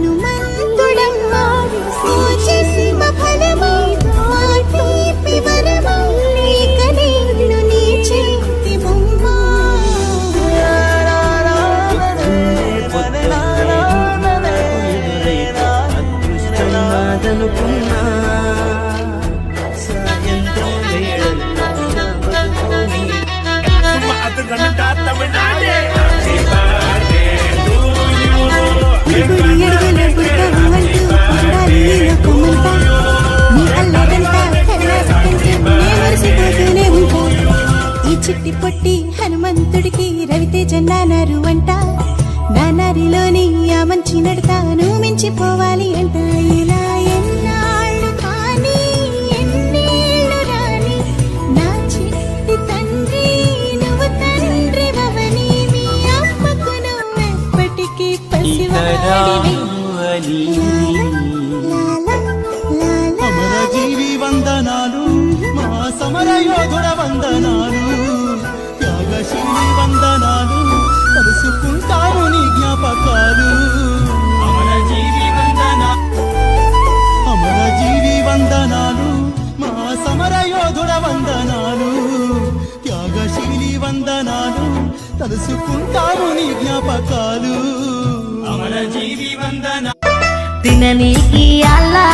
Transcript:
హనుమంతుడమ్మా చేసి ఫలమా వరమా లేక నేను నీ చేతి బొమ్మా అదృష్టమాదనుకున్నా సాయంత్రం చిట్టి పొట్టి హనుమంతుడికి రవితేజ నానారు అంట నానారిలోని ఆ మంచి నడతాను మించిపోవాలి అంట ఇలా ఎన్నాళ్ళు కానీ ఎన్నేళ్ళు రాని నా చిట్టి తండ్రి నువ్వు తండ్రి భవని మీ అమ్మకు నువ్వెప్పటికీ పసివాడివి అమరజీవి వందనాలు మా సమర యోధుడ వందనాలు త్యాగశీలి వందనాలు కలుసుకుంటారు నీ జ్ఞాపకాలు అమరజీవి వందనాలు మా సమర యోధుడ వందనాలు త్యాగశీలి వందనాలు కలుసుకుంటారు నీ జ్ఞాపకాలు అమరజీవి వందనాలు తిననీకి అల్లా